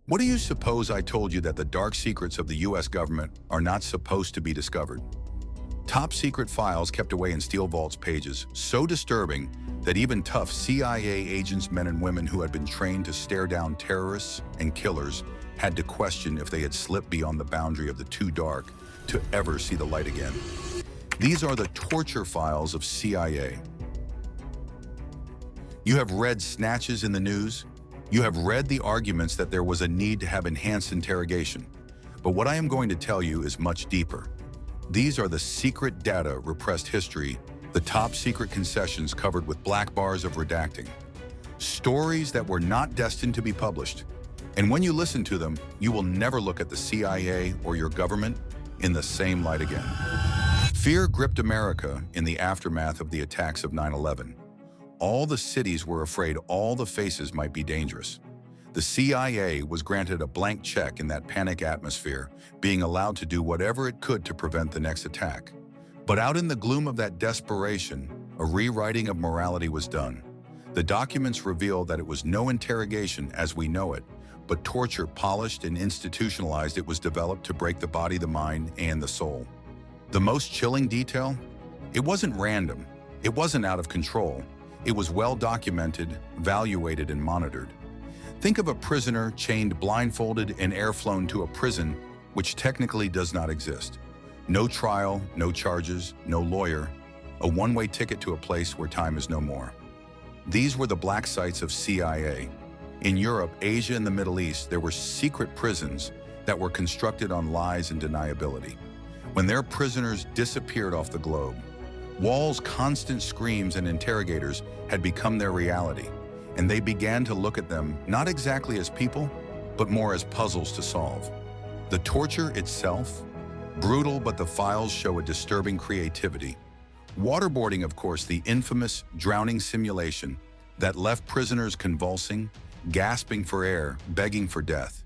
What do you suppose I told you that the dark secrets of the US government are not supposed to be discovered? Top secret files kept away in steel vaults pages, so disturbing that even tough CIA agents, men and women who had been trained to stare down terrorists and killers, had to question if they had slipped beyond the boundary of the too dark to ever see the light again. These are the torture files of CIA. You have read snatches in the news. You have read the arguments that there was a need to have enhanced interrogation. But what I am going to tell you is much deeper. These are the secret data, repressed history, the top secret concessions covered with black bars of redacting. Stories that were not destined to be published. And when you listen to them, you will never look at the CIA or your government in the same light again. Fear gripped America in the aftermath of the attacks of 9/11. All the cities were afraid all the faces might be dangerous. The CIA was granted a blank check in that panic atmosphere, being allowed to do whatever it could to prevent the next attack. But out in the gloom of that desperation, a rewriting of morality was done. The documents reveal that it was no interrogation as we know it, but torture polished and institutionalized. It was developed to break the body, the mind, and the soul. The most chilling detail? It wasn't random. It wasn't out of control. It was well documented, evaluated, and monitored. Think of a prisoner chained blindfolded and airflown to a prison which technically does not exist. No trial, no charges, no lawyer, a one-way ticket to a place where time is no more. These were the black sites of CIA. In Europe, Asia, and the Middle East, there were secret prisons that were constructed on lies and deniability. When their prisoners disappeared off the globe, walls, constant screams, and interrogators had become their reality, and they began to look at them not exactly as people, but more as puzzles to solve. The torture itself, brutal, but the files show a disturbing creativity. Waterboarding, of course, the infamous drowning simulation that left prisoners convulsing, gasping for air, begging for death.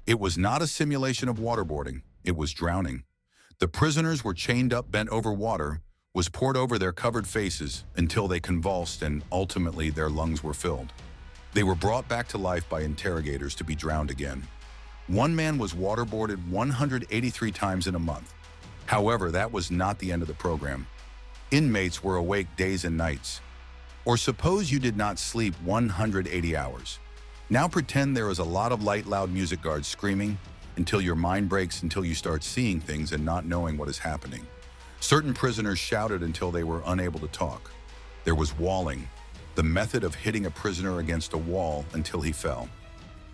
It was not a simulation of waterboarding, it was drowning. The prisoners were chained up, bent over water, was poured over their covered faces until they convulsed and ultimately their lungs were filled. They were brought back to life by interrogators to be drowned again. One man was waterboarded 183 times in a month. However, that was not the end of the program. Inmates were awake days and nights. Or suppose you did not sleep 180 hours. Now pretend there is a lot of light, loud music guards screaming until your mind breaks, until you start seeing things and not knowing what is happening. Certain prisoners shouted until they were unable to talk. There was walling, the method of hitting a prisoner against a wall until he fell.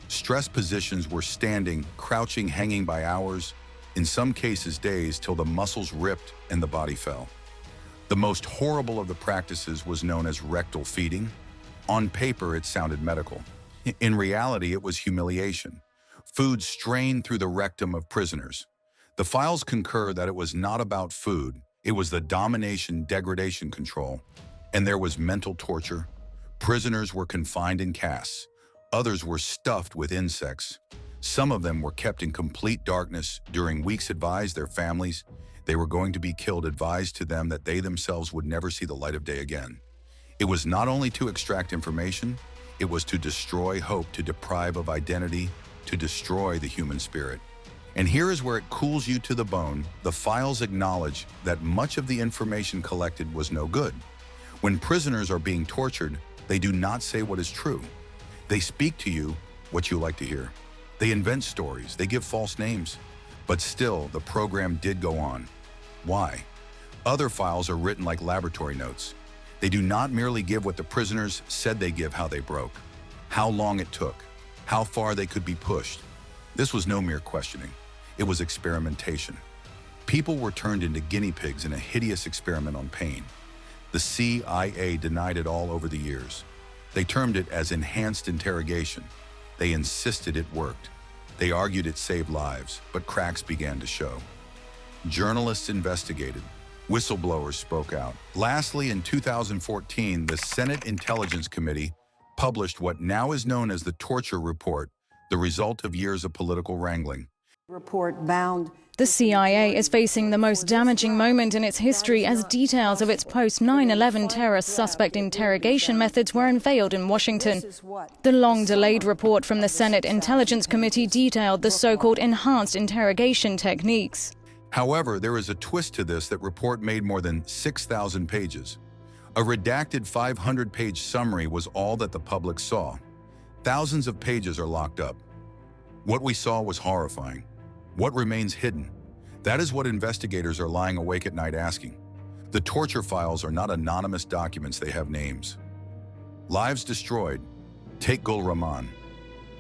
Stress positions were standing, crouching, hanging by hours, in some cases days, till the muscles ripped and the body fell. The most horrible of the practices was known as rectal feeding. On paper, it sounded medical. In reality, it was humiliation. Food strained through the rectum of prisoners. The files concur that it was not about food, it was the domination, degradation control. And there was mental torture. Prisoners were confined in castes. Others were stuffed with insects. Some of them were kept in complete darkness during weeks, advised their families they were going to be killed, advised to them that they themselves would never see the light of day again. It was not only to extract information, it was to destroy hope, to deprive of identity, to destroy the human spirit. And here is where it cools you to the bone. The files acknowledge that much of the information collected was no good. When prisoners are being tortured, they do not say what is true. They speak to you what you like to hear. They invent stories, they give false names. But still, the program did go on. Why? Other files are written like laboratory notes. They do not merely give what the prisoners said they give, how they broke, how long it took, how far they could be pushed. This was no mere questioning. It was experimentation. People were turned into guinea pigs in a hideous experiment on pain. The CIA denied it all over the years. They termed it as enhanced interrogation. They insisted it worked. They argued it saved lives, but cracks began to show. Journalists investigated. Whistleblowers spoke out. Lastly, in 2014, the Senate Intelligence Committee published what now is known as the Torture Report, the result of years of political wrangling. Report bound. The CIA is facing the most damaging moment in its history as details of its post-9/11 terrorist suspect interrogation methods were unveiled in Washington. The long-delayed report from the Senate Intelligence Committee detailed the so-called enhanced interrogation techniques. However, there is a twist to this. That report made more than 6,000 pages. A redacted 500-page summary was all that the public saw. Thousands of pages are locked up. What we saw was horrifying. What remains hidden? That is what investigators are lying awake at night asking. The torture files are not anonymous documents, they have names. Lives destroyed. Take Gul Rahman.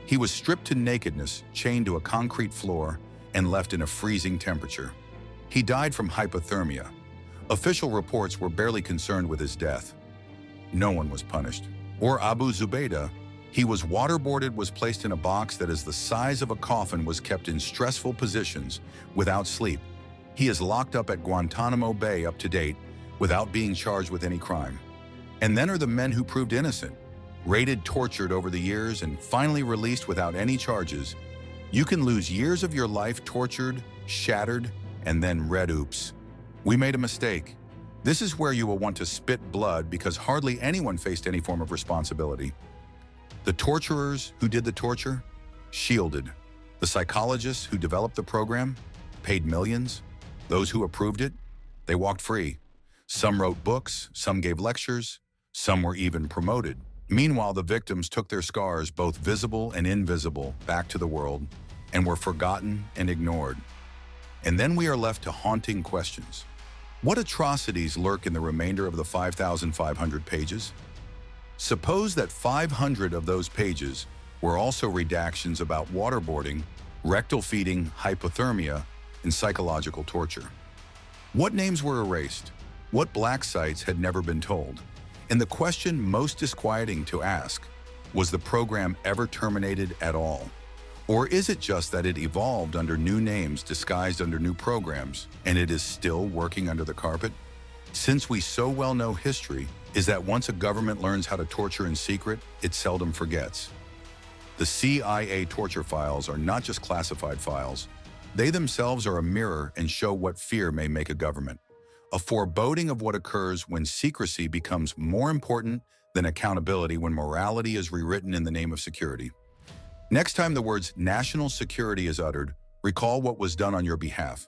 He was stripped to nakedness, chained to a concrete floor, and left in a freezing temperature. He died from hypothermia. Official reports were barely concerned with his death. No one was punished. Or Abu Zubaydah. He was waterboarded, was placed in a box that is the size of a coffin, was kept in stressful positions, without sleep. He is locked up at Guantanamo Bay up to date, without being charged with any crime. And then are the men who proved innocent, raided, tortured over the years, and finally released without any charges. You can lose years of your life tortured, shattered, and then red oops. We made a mistake. This is where you will want to spit blood because hardly anyone faced any form of responsibility. The torturers who did the torture, shielded. The psychologists who developed the program, paid millions. Those who approved it, they walked free. Some wrote books, some gave lectures, some were even promoted. Meanwhile, the victims took their scars, both visible and invisible, back to the world and were forgotten and ignored. And then we are left to haunting questions. What atrocities lurk in the remainder of the 5,500 pages? Suppose that 500 of those pages were also redactions about waterboarding, rectal feeding, hypothermia, and psychological torture. What names were erased? What black sites had never been told? And the question most disquieting to ask, was the program ever terminated at all? Or is it just that it evolved under new names disguised under new programs, and it is still working under the carpet? Since we so well know history, is that once a government learns how to torture in secret, it seldom forgets. The CIA torture files are not just classified files. They themselves are a mirror and show what fear may make a government. A foreboding of what occurs when secrecy becomes more important than accountability, when morality is rewritten in the name of security. Next time the words national security is uttered, recall what was done on your behalf.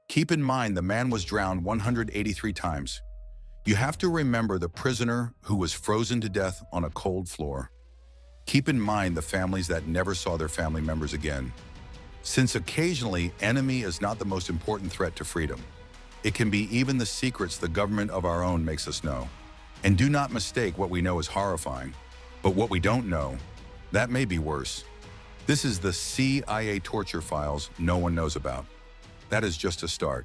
Keep in mind the man was drowned 183 times. You have to remember the prisoner who was frozen to death on a cold floor. Keep in mind the families that never saw their family members again. Since occasionally, enemy is not the most important threat to freedom. It can be even the secrets the government of our own makes us know. And do not mistake what we know as horrifying, but what we don't know, that may be worse. This is the CIA torture files no one knows about. That is just a start.